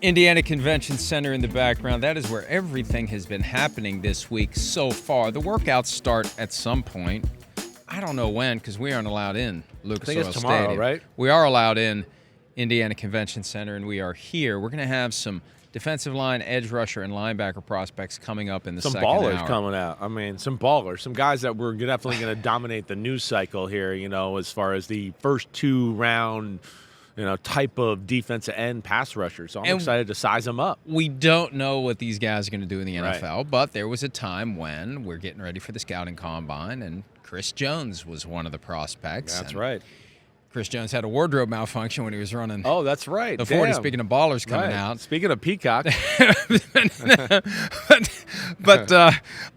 Indiana Convention Center in the background. That is where everything has been happening this week so far. The workouts start at some point. I don't know when, because we aren't allowed in Lucas Oil Stadium. Tomorrow, right? We are allowed in Indiana Convention Center, and we are here. We're going to have some defensive line, edge rusher, and linebacker prospects coming up in the second hour. Some ballers coming out. I mean, some ballers. Some guys that we're definitely going to dominate the news cycle here, as far as the first two-round type of defensive end pass rusher. So I'm excited to size them up. We don't know what these guys are going to do in the NFL, but there was a time when we're getting ready for the scouting combine, and Chris Jones was one of the prospects. That's right. But Jones had a wardrobe malfunction when he was running. Oh, that's right. The 40. Speaking of ballers coming out. Speaking of Peacock. but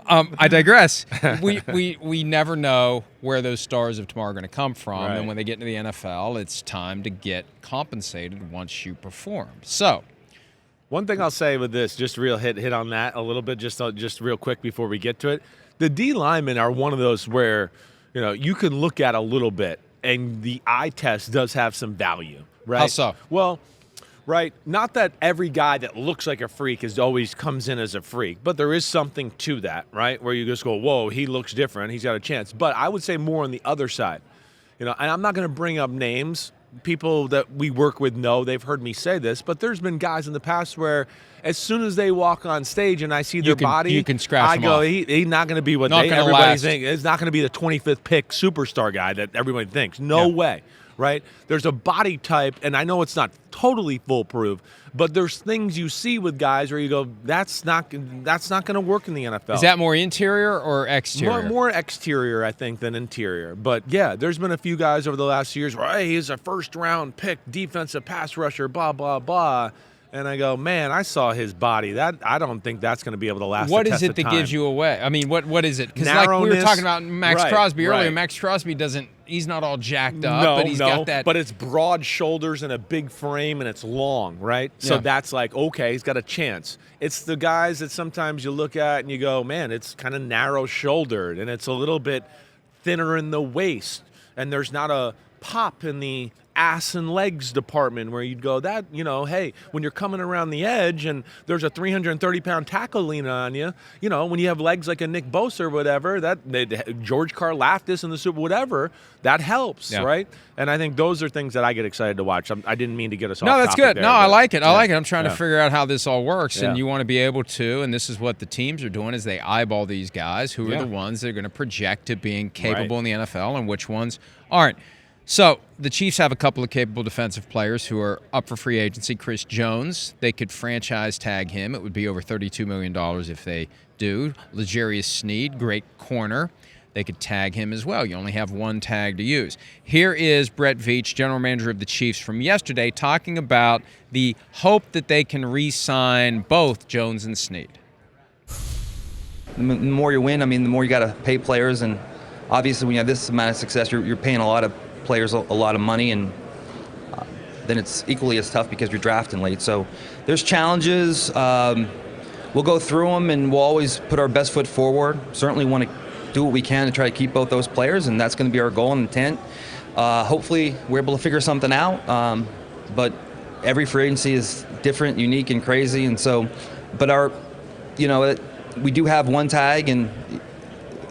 I digress. We never know where those stars of tomorrow are going to come from, and when they get into the NFL, it's time to get compensated once you perform. So, one thing I'll say with this, just real hit on that a little bit, just real quick before we get to it. The D linemen are one of those where you can look at a little bit. And the eye test does have some value, right? How so? Well, right, not that every guy that looks like a freak always comes in as a freak, but there is something to that, right? Where you just go, whoa, he looks different, he's got a chance. But I would say more on the other side, and I'm not going to bring up names. People that we work with know, they've heard me say this, but there's been guys in the past where as soon as they walk on stage and I see their body, you can scratch I go, he's not going to be what everybody thinks. It's not going to be the 25th pick superstar guy that everybody thinks. No way, right? There's a body type, and I know it's not totally foolproof, but there's things you see with guys where you go, that's not going to work in the NFL. Is that more interior or exterior? More exterior, I think, than interior. But, yeah, there's been a few guys over the last few years where, hey, he's a first-round pick, defensive pass rusher, blah, blah, blah. And I go, man, I saw his body. I don't think that's going to be able to last. What is it that gives you away? I mean, what is it? Because like we were talking about Max Crosby earlier. Max Crosby he's not all jacked up, but he's got that. But it's broad shoulders and a big frame, and it's long, right? So that's like, okay, he's got a chance. It's the guys that sometimes you look at and you go, man, it's kind of narrow-shouldered, and it's a little bit thinner in the waist, and there's not a pop in the ass and legs department where you'd go that, hey, when you're coming around the edge and there's a 330-pound tackle leaning on you, when you have legs like a Nick Bosa or whatever, George Karlaftis in the Super, whatever, that helps, right? And I think those are things that I get excited to watch. I didn't mean to get us off topic. No, that's good. There, I like it. I like it. I'm trying to figure out how this all works, Yeah. and you want to be able to, and this is what the teams are doing, is they eyeball these guys who are the ones that are going to project to being capable in the NFL and which ones aren't. So the Chiefs have a couple of capable defensive players who are up for free agency. Chris Jones, they could franchise tag him. It would be over $32 million if they do. L'Jarius Sneed, great corner. They could tag him as well. You only have one tag to use. Here is Brett Veach, general manager of the Chiefs, from yesterday, talking about the hope that they can re-sign both Jones and Sneed. The more you win, the more you got to pay players. And obviously when you have this amount of success, you're paying a lot of players a lot of money, and then it's equally as tough because you're drafting late. So there's challenges. We'll go through them, and we'll always put our best foot forward. Certainly want to do what we can to try to keep both those players, and that's going to be our goal and intent. Hopefully we're able to figure something out, but every free agency is different, unique, and crazy. And so, but we do have one tag, and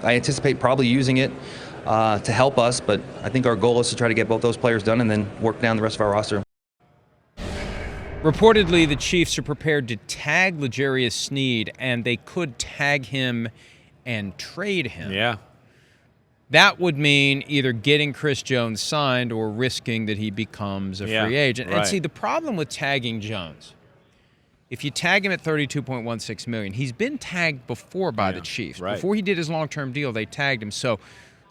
I anticipate probably using it to help us, but I think our goal is to try to get both those players done and then work down the rest of our roster. Reportedly, the Chiefs are prepared to tag L'Jarius Sneed, and they could tag him and trade him. Yeah. That would mean either getting Chris Jones signed or risking that he becomes a free agent. Right. And see, the problem with tagging Jones, if you tag him at $32.16 million, he's been tagged before by the Chiefs. Right. Before he did his long-term deal, they tagged him. So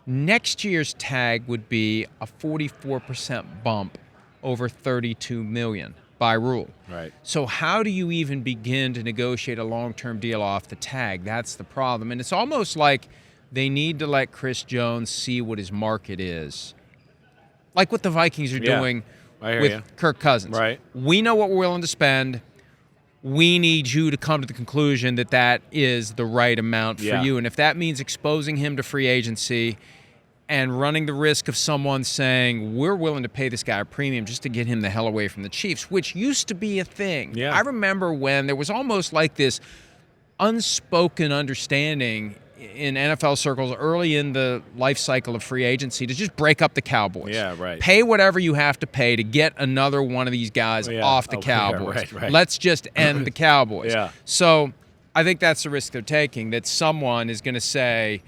next year's tag would be a 44% bump over $32 million by rule. Right. So how do you even begin to negotiate a long-term deal off the tag? That's the problem. And it's almost like they need to let Chris Jones see what his market is. Like what the Vikings are doing with Kirk Cousins. Right. We know what we're willing to spend. We need you to come to the conclusion that that is the right amount for you. And if that means exposing him to free agency, and running the risk of someone saying, we're willing to pay this guy a premium just to get him the hell away from the Chiefs, which used to be a thing. Yeah. I remember when there was almost like this unspoken understanding in NFL circles early in the life cycle of free agency to just break up the Cowboys. Yeah, right. Pay whatever you have to pay to get another one of these guys off the Cowboys. Yeah, right. Let's just end the Cowboys. Yeah. So I think that's the risk they're taking, that someone is going to say,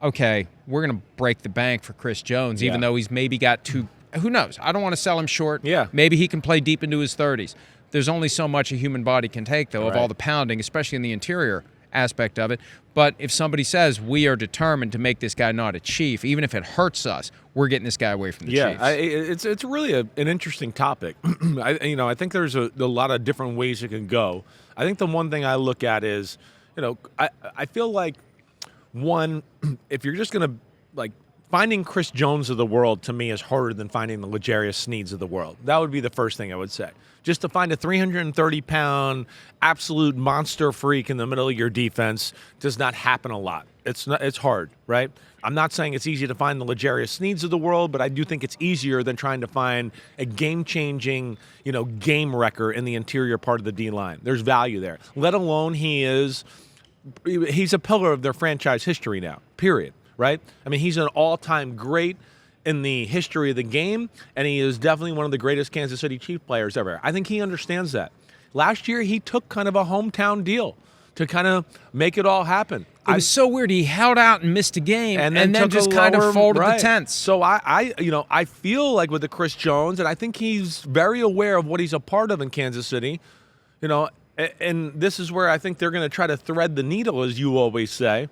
okay, we're going to break the bank for Chris Jones, even though he's maybe got two. Who knows? I don't want to sell him short. Yeah. Maybe he can play deep into his 30s. There's only so much a human body can take, though, of all the pounding, especially in the interior aspect of it. But if somebody says, we are determined to make this guy not a Chief, even if it hurts us, we're getting this guy away from the Chiefs. It's really an interesting topic. I think there's a lot of different ways it can go. I think the one thing I look at is, I feel like, one, if you're just going to, finding Chris Jones of the world, to me, is harder than finding the L'Jarius Sneeds of the world. That would be the first thing I would say. Just to find a 330-pound absolute monster freak in the middle of your defense does not happen a lot. It's hard, right? I'm not saying it's easy to find the L'Jarius Sneeds of the world, but I do think it's easier than trying to find a game-changing, game wrecker in the interior part of the D-line. There's value there. Let alone he's a pillar of their franchise history now, period, right? I mean, he's an all-time great in the history of the game, and he is definitely one of the greatest Kansas City Chiefs players ever. I think he understands that. Last year, he took kind of a hometown deal to kind of make it all happen. It was so weird. He held out and missed a game, and then just kind of folded the tents. So I feel like with the Chris Jones, and I think he's very aware of what he's a part of in Kansas City, and this is where I think they're going to try to thread the needle, as you always say,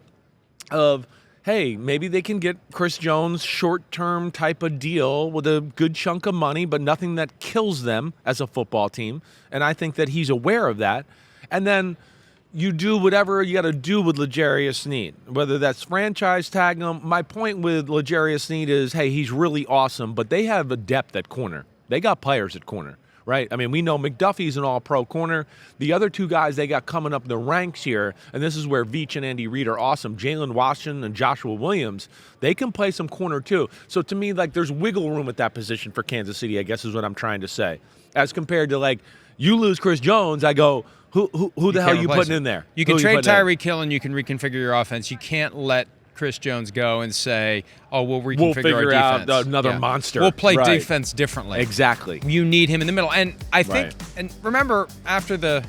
of, hey, maybe they can get Chris Jones short-term type of deal with a good chunk of money, but nothing that kills them as a football team. And I think that he's aware of that. And then you do whatever you got to do with L'Jarius Sneed, whether that's franchise tag him. My point with L'Jarius Sneed is, hey, he's really awesome, but they have a depth at corner. They got players at corner. Right? I mean, we know McDuffie's an all-pro corner. The other two guys they got coming up the ranks here, and this is where Veach and Andy Reid are awesome, Jalen Washington and Joshua Williams, they can play some corner too. So to me, there's wiggle room at that position for Kansas City, I guess is what I'm trying to say. As compared to, you lose Chris Jones, I go, who the hell are you putting in there? You can trade Tyreek Hill and you can reconfigure your offense. You can't let Chris Jones go and say, we'll reconfigure our defense. Out another monster. We'll play defense differently. Exactly. You need him in the middle. And I think, and remember, after the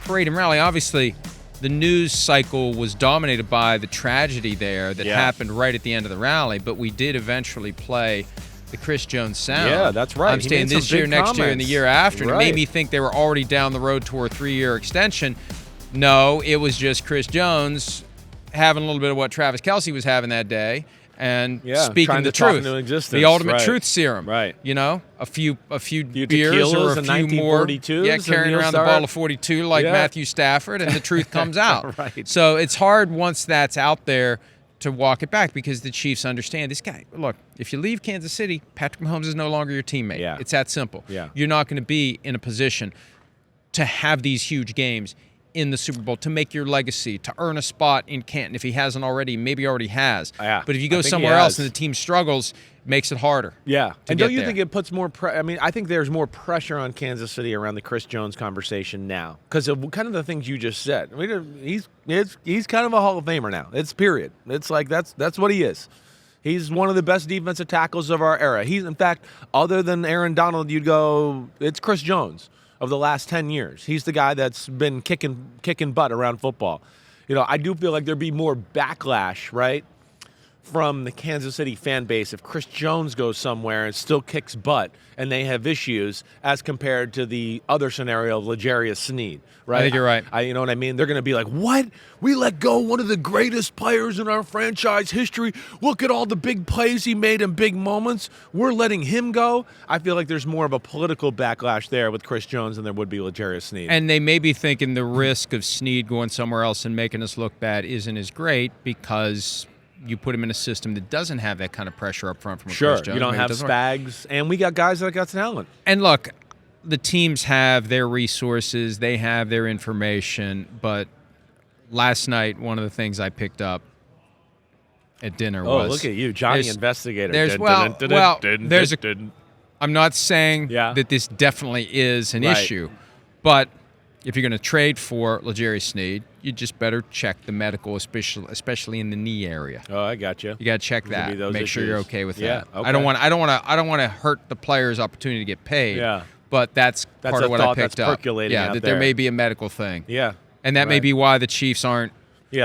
parade and rally, obviously the news cycle was dominated by the tragedy there that happened right at the end of the rally, but we did eventually play the Chris Jones sound. Yeah, that's right. I'm staying this year, next year, and the year after. And it made me think they were already down the road to a 3-year extension. No, it was just Chris Jones having a little bit of what Travis Kelce was having that day and speaking the truth. The ultimate truth serum. Right. A few beers or a few more. Yeah, carrying around the ball of 42 like Matthew Stafford, and the truth comes out. Right. So it's hard once that's out there to walk it back because the Chiefs understand this guy. Look, if you leave Kansas City, Patrick Mahomes is no longer your teammate. Yeah. It's that simple. Yeah. You're not going to be in a position to have these huge games in the Super Bowl, to make your legacy, to earn a spot in Canton. If he hasn't already, maybe he already has. Yeah, but if you go somewhere else and the team struggles, it makes it harder. Yeah. And don't you think it puts more I think there's more pressure on Kansas City around the Chris Jones conversation now because of kind of the things you just said. I mean, he's kind of a Hall of Famer now. It's period. It's that's what he is. He's one of the best defensive tackles of our era. He's, in fact, other than Aaron Donald, you'd go, it's Chris Jones of the last 10 years. He's the guy that's been kicking butt around football. I do feel like there'd be more backlash, right, from the Kansas City fan base if Chris Jones goes somewhere and still kicks butt and they have issues as compared to the other scenario of L'Jarius Sneed, right? I think you're right. You know what I mean? They're going to be like, what? We let go one of the greatest players in our franchise history. Look at all the big plays he made in big moments. We're letting him go. I feel like there's more of a political backlash there with Chris Jones than there would be L'Jarius Sneed. And they may be thinking the risk of Sneed going somewhere else and making us look bad isn't as great because you put him in a system that doesn't have that kind of pressure up front from a Chris Jones. You don't have Spags, and we got guys that got talent. And look, the teams have their resources, they have their information, but last night, one of the things I picked up at dinner Oh, was. look at you, Johnny There's- Investigator. there's- I'm not saying that this definitely is an issue, but if you're going to trade for L'Jarius Sneed, you just better check the medical, especially in the knee area. Oh, I got you. You got to check that. Make sure you're okay with that. Okay. I don't want to hurt the player's opportunity to get paid. Yeah. But that's part of what I picked up. Percolating out that there may be a medical thing. Yeah. And that may be why the Chiefs aren't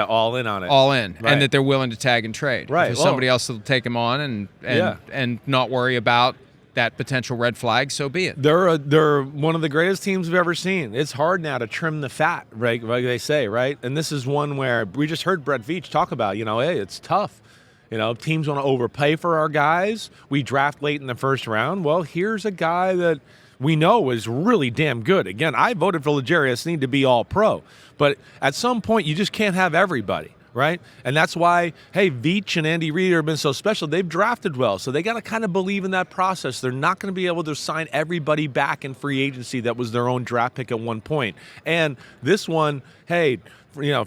all in on it. all in, and that they're willing to tag and trade. Right. If there's somebody else that'll take them on and not worry about that potential red flag, so be it. They're one of the greatest teams we've ever seen. It's hard now to trim the fat, right? Like they say, right? And this is one where we just heard Brett Veach talk about, hey, it's tough. Teams want to overpay for our guys. We draft late in the first round. Well, here's a guy that we know is really damn good. Again, I voted for L'Jarius Sneed to be all-pro. But at some point, you just can't have everybody, right? And that's why, Veach and Andy Reid have been so special. They've drafted well, so they got to kind of believe in that process. They're not going to be able to sign everybody back in free agency that was their own draft pick at one point. And this one,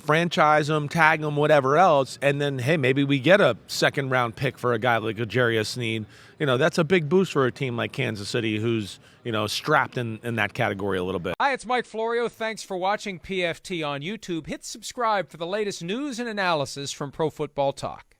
franchise them, tag them, whatever else, and then, maybe we get a second-round pick for a guy like L'Jarius Sneed. That's a big boost for a team like Kansas City who's, strapped in that category a little bit. Hi, it's Mike Florio. Thanks for watching PFT on YouTube. Hit subscribe for the latest news and analysis from Pro Football Talk.